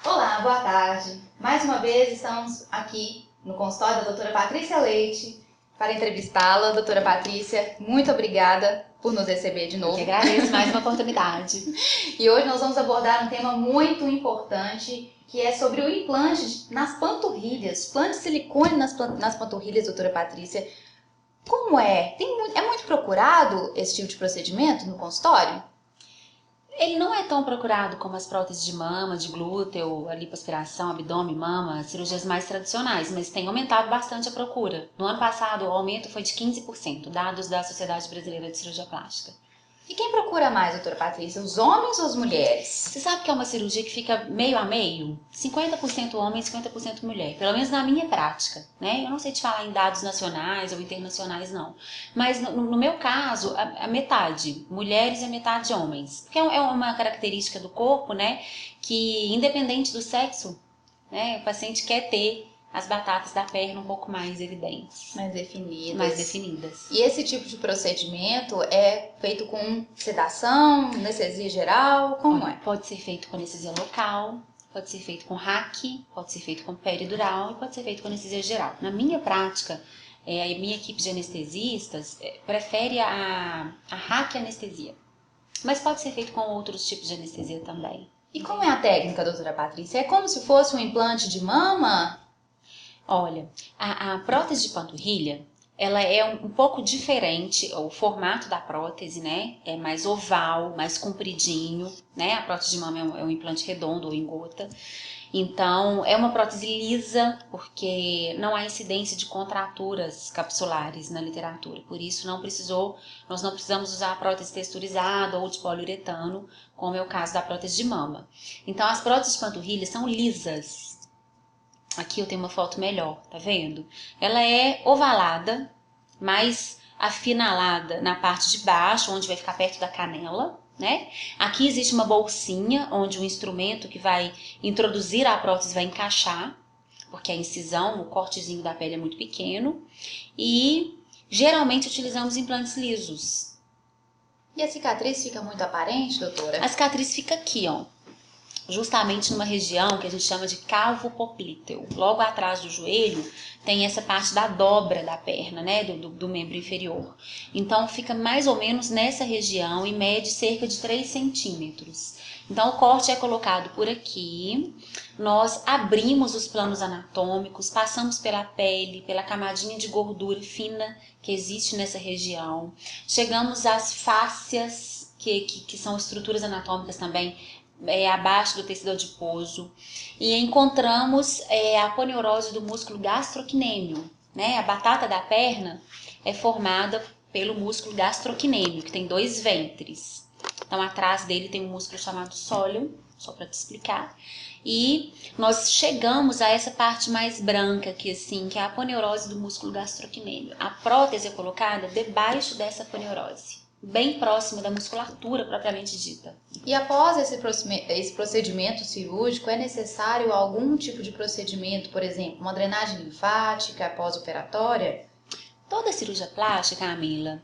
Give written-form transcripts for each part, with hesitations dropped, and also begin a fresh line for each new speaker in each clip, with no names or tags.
Olá, boa tarde. Mais uma vez estamos aqui no consultório da doutora Patrícia Leite para entrevistá-la. Doutora Patrícia, muito obrigada por nos receber de novo.
Eu que agradeço mais uma oportunidade.
E hoje nós vamos abordar um tema muito importante, que é sobre o implante nas panturrilhas, implante de silicone nas panturrilhas, doutora Patrícia. Como é? É muito procurado esse tipo de procedimento no consultório?
Ele não é tão procurado como as próteses de mama, de glúteo, a lipoaspiração, abdômen, mama, cirurgias mais tradicionais, mas tem aumentado bastante a procura. No ano passado, o aumento foi de 15%, dados da Sociedade Brasileira de Cirurgia Plástica.
E quem procura mais, doutora Patrícia, os homens ou as mulheres?
Você sabe que é uma cirurgia que fica meio a meio? 50% homem, 50% mulher. Pelo menos na minha prática, né? Eu não sei te falar em dados nacionais ou internacionais, não. Mas no meu caso, a metade mulheres e a metade homens. Porque é uma característica do corpo, né? Que independente do sexo, né? O paciente quer ter as batatas da perna um pouco mais evidentes.
Mais definidas.
Mais definidas.
E esse tipo de procedimento é feito com sedação, anestesia geral? Como é?
Pode ser feito com anestesia local, pode ser feito com RAC, pode ser feito com peridural e pode ser feito com anestesia geral. Na minha prática, a minha equipe de anestesistas prefere a RAC anestesia, mas pode ser feito com outros tipos de anestesia também.
E como é a técnica, doutora Patrícia? É como se fosse um implante de mama?
Olha, a prótese de panturrilha, ela é um pouco diferente, o formato da prótese, né? É mais oval, mais compridinho, né? A prótese de mama é um implante redondo ou em gota. Então, é uma prótese lisa, porque não há incidência de contraturas capsulares na literatura. Por isso, nós não precisamos usar a prótese texturizada ou de poliuretano, como é o caso da prótese de mama. Então, as próteses de panturrilha são lisas. Aqui eu tenho uma foto melhor, tá vendo? Ela é ovalada, mais afinalada na parte de baixo, onde vai ficar perto da canela, né? Aqui existe uma bolsinha, onde o instrumento que vai introduzir a prótese vai encaixar, porque a incisão, o cortezinho da pele é muito pequeno. E geralmente utilizamos implantes lisos.
E a cicatriz fica muito aparente, doutora?
A cicatriz fica aqui, ó. Justamente numa região que a gente chama de calvo poplíteo. Logo atrás do joelho tem essa parte da dobra da perna, né, do membro inferior. Então fica mais ou menos nessa região e mede cerca de 3 centímetros. Então o corte é colocado por aqui, nós abrimos os planos anatômicos, passamos pela pele, pela camadinha de gordura fina que existe nessa região, chegamos às fáscias, que são estruturas anatômicas também abaixo do tecido adiposo, e encontramos a aponeurose do músculo gastrocnêmio, né? A batata da perna é formada pelo músculo gastrocnêmio, que tem 2 ventres. Então, atrás dele tem um músculo chamado sóleo, só para te explicar. E nós chegamos a essa parte mais branca aqui, assim, que é a aponeurose do músculo gastrocnêmio. A prótese é colocada debaixo dessa aponeurose, bem próximo da musculatura propriamente dita.
E após esse procedimento cirúrgico, é necessário algum tipo de procedimento, por exemplo, uma drenagem linfática pós-operatória?
Toda cirurgia plástica, Camila,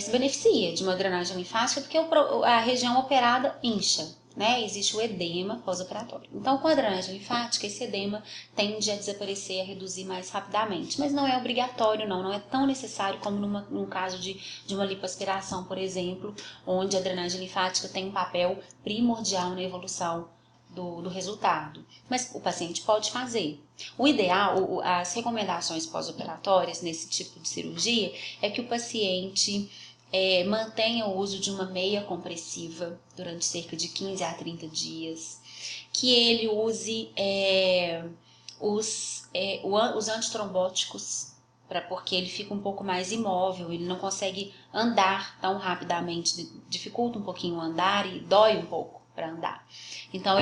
se beneficia de uma drenagem linfática porque a região operada incha, né? Existe o edema pós-operatório. Então, com a drenagem linfática, esse edema tende a desaparecer, a reduzir mais rapidamente. Mas não é obrigatório, não é tão necessário como num caso de uma lipoaspiração, por exemplo, onde a drenagem linfática tem um papel primordial na evolução do resultado. Mas o paciente pode fazer. O ideal, as recomendações pós-operatórias nesse tipo de cirurgia é que o paciente mantenha o uso de uma meia compressiva durante cerca de 15 a 30 dias, que ele use os antitrombóticos, porque ele fica um pouco mais imóvel, ele não consegue andar tão rapidamente, dificulta um pouquinho o andar e dói um pouco para andar. Então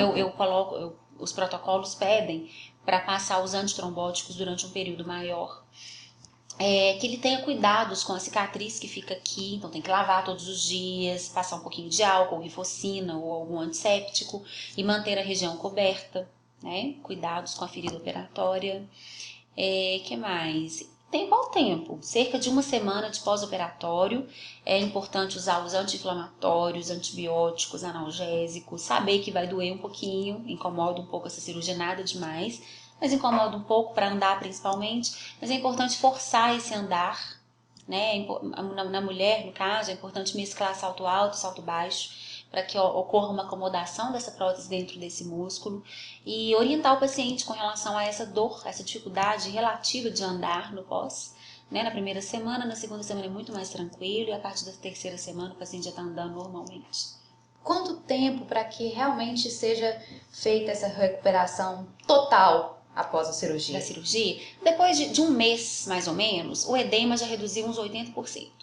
os protocolos pedem para passar os antitrombóticos durante um período maior. Que ele tenha cuidados com a cicatriz que fica aqui, então tem que lavar todos os dias, passar um pouquinho de álcool, rifocina ou algum antisséptico e manter a região coberta, né? Cuidados com a ferida operatória. Que mais? Tempo ao tempo, cerca de uma semana de pós-operatório. É importante usar os anti-inflamatórios, antibióticos, analgésicos, saber que vai doer um pouquinho, incomoda um pouco essa cirurgia, nada demais, mas incomoda um pouco para andar principalmente, mas é importante forçar esse andar, né? Na mulher, no caso, é importante mesclar salto alto e salto baixo, para que ocorra uma acomodação dessa prótese dentro desse músculo e orientar o paciente com relação a essa dor, essa dificuldade relativa de andar no pós. Né? Na primeira semana, na segunda semana é muito mais tranquilo e a partir da terceira semana o paciente já está andando normalmente.
Quanto tempo para que realmente seja feita essa recuperação total após a cirurgia?
Da cirurgia? Depois de um mês, mais ou menos, o edema já reduziu uns 80%.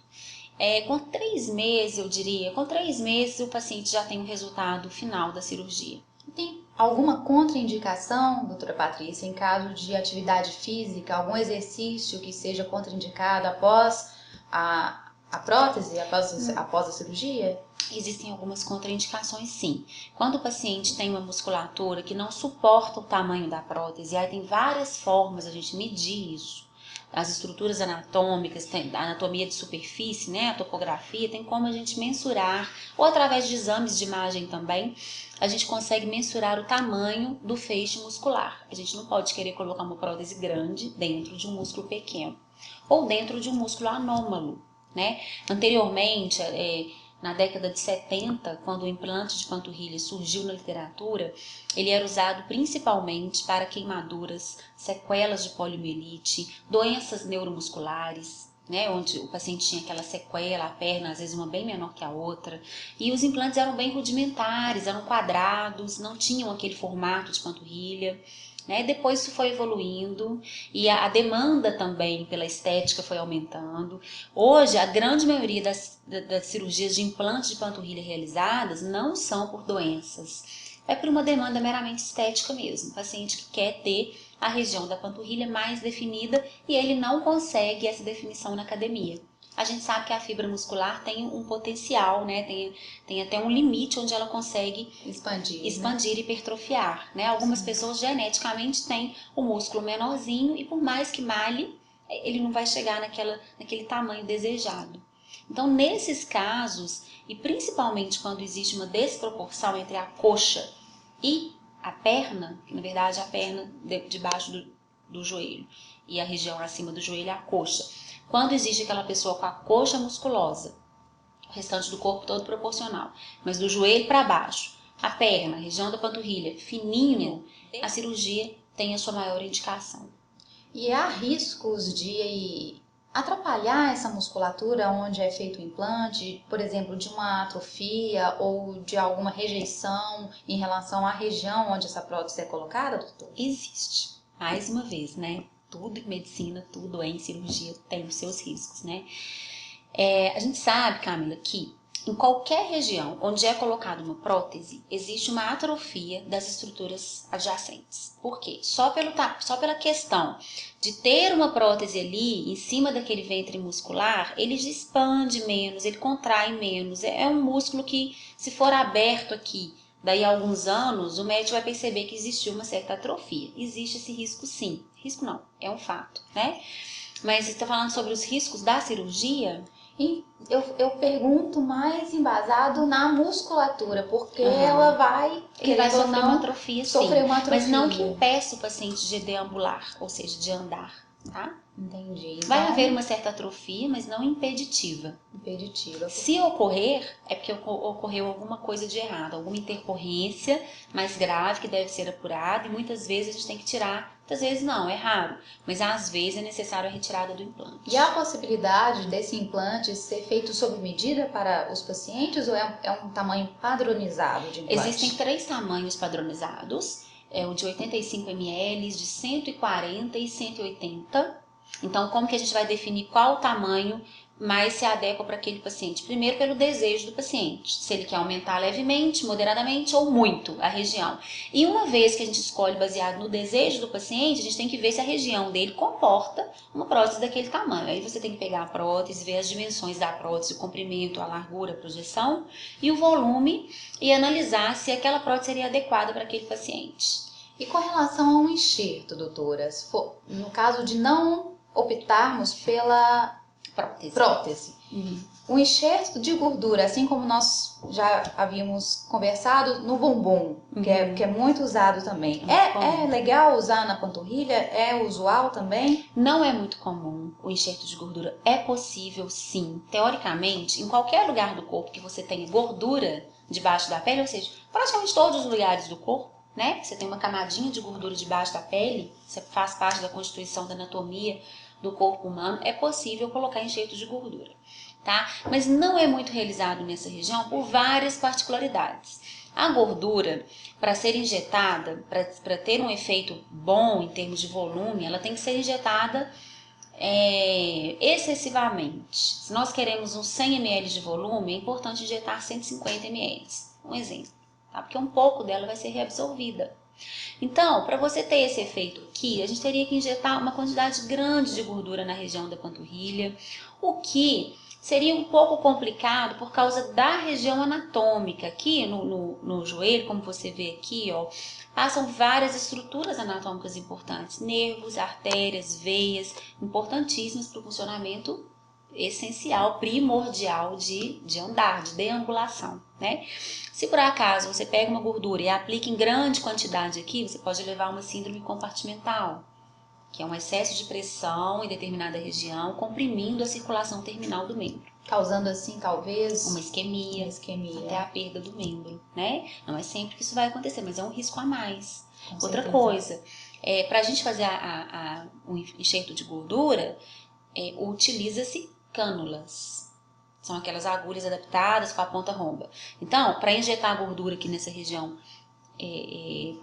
Com 3 meses, eu diria, com 3 meses o paciente já tem o resultado final da cirurgia.
Tem alguma contraindicação, doutora Patrícia, em caso de atividade física, algum exercício que seja contraindicado após a prótese, após a cirurgia?
Existem algumas contraindicações, sim. Quando o paciente tem uma musculatura que não suporta o tamanho da prótese, aí tem várias formas a gente medir isso. As estruturas anatômicas, tem a anatomia de superfície, né, a topografia, tem como a gente mensurar, ou através de exames de imagem também, a gente consegue mensurar o tamanho do feixe muscular. A gente não pode querer colocar uma prótese grande dentro de um músculo pequeno, ou dentro de um músculo anômalo, né? Anteriormente, na década de 70, quando o implante de panturrilha surgiu na literatura, ele era usado principalmente para queimaduras, sequelas de poliomielite, doenças neuromusculares, né, onde o paciente tinha aquela sequela, a perna às vezes uma bem menor que a outra, e os implantes eram bem rudimentares, eram quadrados, não tinham aquele formato de panturrilha. Né? Depois isso foi evoluindo e a demanda também pela estética foi aumentando. Hoje, a grande maioria das cirurgias de implante de panturrilha realizadas não são por doenças. É por uma demanda meramente estética mesmo. O paciente que quer ter a região da panturrilha mais definida e ele não consegue essa definição na academia. A gente sabe que a fibra muscular tem um potencial, né? Tem até um limite onde ela consegue expandir e hipertrofiar. Né? Algumas pessoas geneticamente têm o músculo menorzinho e por mais que malhe, ele não vai chegar naquele tamanho desejado. Então, nesses casos, e principalmente quando existe uma desproporção entre a coxa e a perna, que na verdade a perna debaixo do joelho e a região acima do joelho é a coxa. Quando existe aquela pessoa com a coxa musculosa, o restante do corpo todo proporcional, mas do joelho para baixo, a perna, a região da panturrilha, fininho, a cirurgia tem a sua maior indicação.
E há riscos de atrapalhar essa musculatura onde é feito o implante, por exemplo, de uma atrofia ou de alguma rejeição em relação à região onde essa prótese é colocada, doutor?
Existe. Mais uma vez, né? Tudo em medicina, tudo em cirurgia tem os seus riscos, né? A gente sabe, Camila, que em qualquer região onde é colocada uma prótese, existe uma atrofia das estruturas adjacentes. Por quê? Só pela questão de ter uma prótese ali, em cima daquele ventre muscular, ele expande menos, ele contrai menos. É um músculo que, se for aberto aqui, daí a alguns anos, o médico vai perceber que existiu uma certa atrofia. Existe esse risco, sim. Risco não, é um fato, né? Mas você está falando sobre os riscos da cirurgia?
E eu pergunto mais embasado na musculatura, porque ela vai...
Ele vai sofrer uma atrofia, sim. Mas não que impeça o paciente de deambular, ou seja, de andar, tá?
Entendi.
Vai haver uma certa atrofia, mas não impeditiva. Se ocorrer, é porque ocorreu alguma coisa de errado, alguma intercorrência mais grave que deve ser apurada e muitas vezes a gente tem que tirar. Muitas vezes não, é raro, mas às vezes é necessário a retirada do implante.
E há a possibilidade desse implante ser feito sob medida para os pacientes ou é um tamanho padronizado de implante?
Existem 3 tamanhos padronizados, o de 85 ml, de 140 e 180. Então, como que a gente vai definir qual o tamanho mais se adequa para aquele paciente? Primeiro, pelo desejo do paciente, se ele quer aumentar levemente, moderadamente ou muito a região. E uma vez que a gente escolhe baseado no desejo do paciente, a gente tem que ver se a região dele comporta uma prótese daquele tamanho. Aí você tem que pegar a prótese, ver as dimensões da prótese, o comprimento, a largura, a projeção e o volume e analisar se aquela prótese seria adequada para aquele paciente.
E com relação ao enxerto, doutora, no caso de não optarmos pela prótese. O enxerto de gordura, assim como nós já havíamos conversado, no bumbum, que é muito usado também. É legal usar na panturrilha? É usual também?
Não é muito comum o enxerto de gordura. É possível, sim. Teoricamente, em qualquer lugar do corpo que você tenha gordura debaixo da pele, ou seja, praticamente todos os lugares do corpo, né? Você tem uma camadinha de gordura debaixo da pele, você faz parte da constituição da anatomia do corpo humano, é possível colocar enxerto de gordura, tá? Mas não é muito realizado nessa região por várias particularidades. A gordura, para ser injetada, para ter um efeito bom em termos de volume, ela tem que ser injetada excessivamente. Se nós queremos uns 100 ml de volume, é importante injetar 150 ml, um exemplo, tá? Porque um pouco dela vai ser reabsorvida. Então, para você ter esse efeito aqui, a gente teria que injetar uma quantidade grande de gordura na região da panturrilha, o que seria um pouco complicado por causa da região anatômica. Aqui no joelho, como você vê aqui, ó, passam várias estruturas anatômicas importantes, nervos, artérias, veias, importantíssimas para o funcionamento essencial, primordial de andar, de deambulação, né? Se por acaso você pega uma gordura e aplica em grande quantidade aqui, você pode levar uma síndrome compartimental, que é um excesso de pressão em determinada região, comprimindo a circulação terminal do membro.
Causando assim, talvez,
uma isquemia, até a perda do membro, né? Não é sempre que isso vai acontecer, mas é um risco a mais. Outra coisa, para a gente fazer o enxerto de gordura, utiliza-se cânulas. São aquelas agulhas adaptadas com a ponta romba. Então, para injetar a gordura aqui nessa região,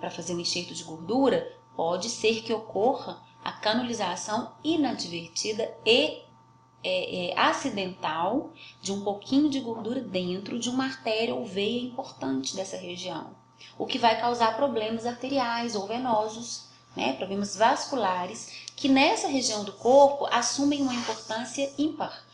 para fazer um enxerto de gordura, pode ser que ocorra a canulização inadvertida e acidental de um pouquinho de gordura dentro de uma artéria ou veia importante dessa região, o que vai causar problemas arteriais ou venosos, né, problemas vasculares, que nessa região do corpo assumem uma importância ímpar,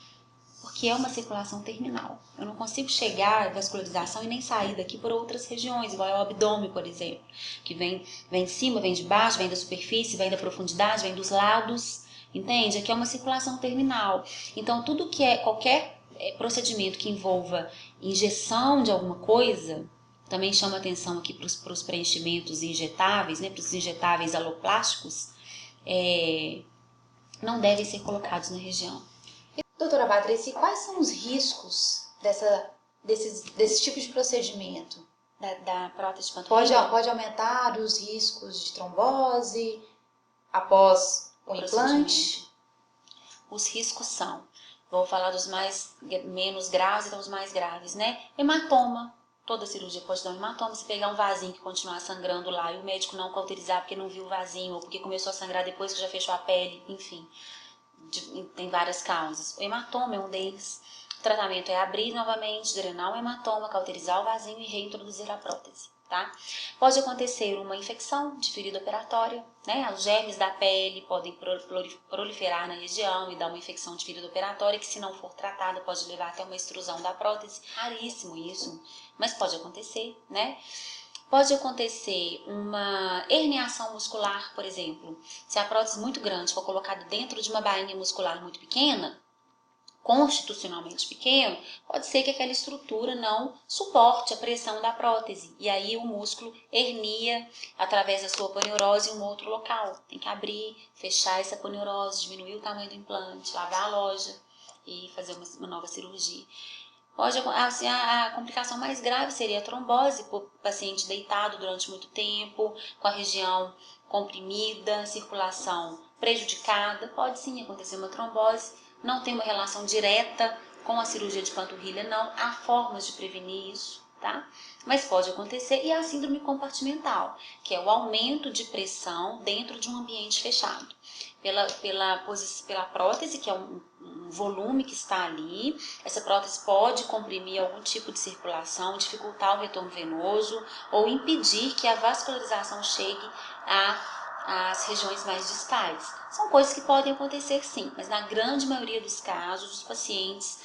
porque é uma circulação terminal. Eu não consigo chegar à vascularização e nem sair daqui por outras regiões, igual é o abdômen, por exemplo, que vem de cima, vem de baixo, vem da superfície, vem da profundidade, vem dos lados, entende? Aqui é uma circulação terminal. Então, tudo que qualquer procedimento que envolva injeção de alguma coisa, também chama atenção aqui para os preenchimentos injetáveis, né, para os injetáveis aloplásticos, não devem ser colocados na região.
Doutora Patrícia, quais são os riscos desse tipo de procedimento?
Da prótese de panturrilha?
Pode aumentar os riscos de trombose após o implante?
Os riscos são, vou falar dos menos graves e dos mais graves, né? Hematoma. Toda cirurgia pode dar um hematoma. Se pegar um vasinho que continuar sangrando lá e o médico não cauterizar porque não viu o vasinho ou porque começou a sangrar depois que já fechou a pele, enfim. Tem várias causas. O hematoma é um deles. O tratamento é abrir novamente, drenar o hematoma, cauterizar o vasinho e reintroduzir a prótese, tá? Pode acontecer uma infecção de ferida operatória, né? Os germes da pele podem proliferar na região e dar uma infecção de ferida operatória que, se não for tratada, pode levar até uma extrusão da prótese. Raríssimo isso, mas pode acontecer, né? Pode acontecer uma herniação muscular, por exemplo. Se a prótese muito grande for colocada dentro de uma bainha muscular muito pequena, constitucionalmente pequeno, pode ser que aquela estrutura não suporte a pressão da prótese. E aí o músculo hernia através da sua aponeurose em um outro local. Tem que abrir, fechar essa aponeurose, diminuir o tamanho do implante, lavar a loja e fazer uma nova cirurgia. A complicação mais grave seria a trombose, por paciente deitado durante muito tempo, com a região comprimida, circulação prejudicada. Pode sim acontecer uma trombose, não tem uma relação direta com a cirurgia de panturrilha, não. Há formas de prevenir isso, tá? Mas pode acontecer. E a síndrome compartimental, que é o aumento de pressão dentro de um ambiente fechado. Pela prótese, que é um volume que está ali, essa prótese pode comprimir algum tipo de circulação, dificultar o retorno venoso ou impedir que a vascularização chegue às regiões mais distais. São coisas que podem acontecer sim, mas na grande maioria dos casos os pacientes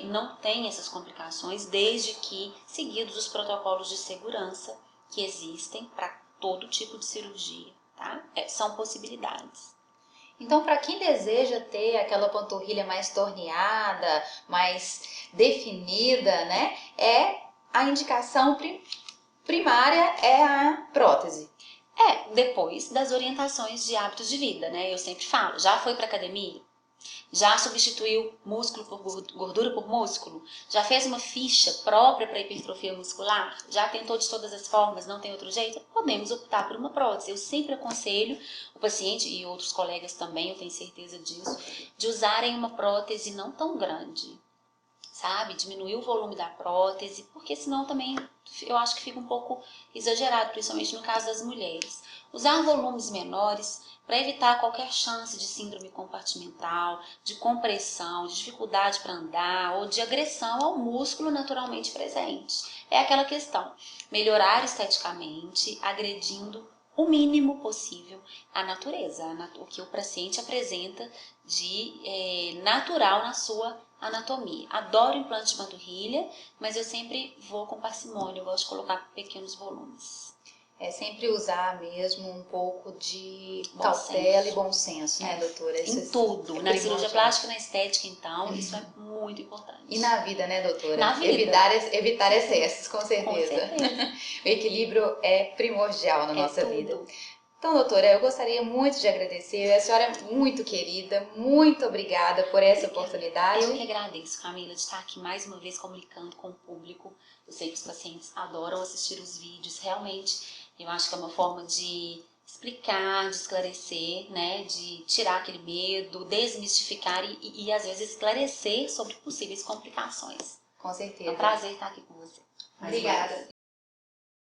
não têm essas complicações, desde que seguidos os protocolos de segurança que existem para todo tipo de cirurgia, tá? São possibilidades.
Então, para quem deseja ter aquela panturrilha mais torneada, mais definida, né, a indicação primária é a prótese.
Depois das orientações de hábitos de vida, né? Eu sempre falo, já foi para academia? Já substituiu músculo por gordura por músculo? Já fez uma ficha própria para hipertrofia muscular? Já tentou de todas as formas, não tem outro jeito? Podemos optar por uma prótese. Eu sempre aconselho o paciente e outros colegas também, eu tenho certeza disso, de usarem uma prótese não tão grande, sabe? Diminuir o volume da prótese, porque senão também eu acho que fica um pouco exagerado, principalmente no caso das mulheres. Usar volumes menores para evitar qualquer chance de síndrome compartimental, de compressão, de dificuldade para andar ou de agressão ao músculo naturalmente presente. É aquela questão, melhorar esteticamente, agredindo o mínimo possível a natureza, o que o paciente apresenta de natural na sua anatomia. Adoro implante de panturrilha, mas eu sempre vou com parcimônia, eu gosto de colocar pequenos volumes.
É sempre usar mesmo um pouco de
Bom
cautela
senso.
e bom senso, né, doutora?
Em tudo, na cirurgia plástica e na estética, então, isso é muito importante.
E na vida, né, doutora?
Na vida.
Evitar excessos, com certeza.
Com certeza.
O equilíbrio é primordial na nossa
tudo.
vida. Então, doutora, eu gostaria muito de agradecer. A senhora é muito querida, muito obrigada por essa oportunidade.
Eu que agradeço, Camila, de estar aqui mais uma vez comunicando com o público. Eu sei que os pacientes adoram assistir os vídeos, realmente. Eu acho que é uma forma de explicar, de esclarecer, né, de tirar aquele medo, desmistificar e às vezes esclarecer sobre possíveis complicações.
Com certeza.
É um prazer estar aqui com você.
Obrigada.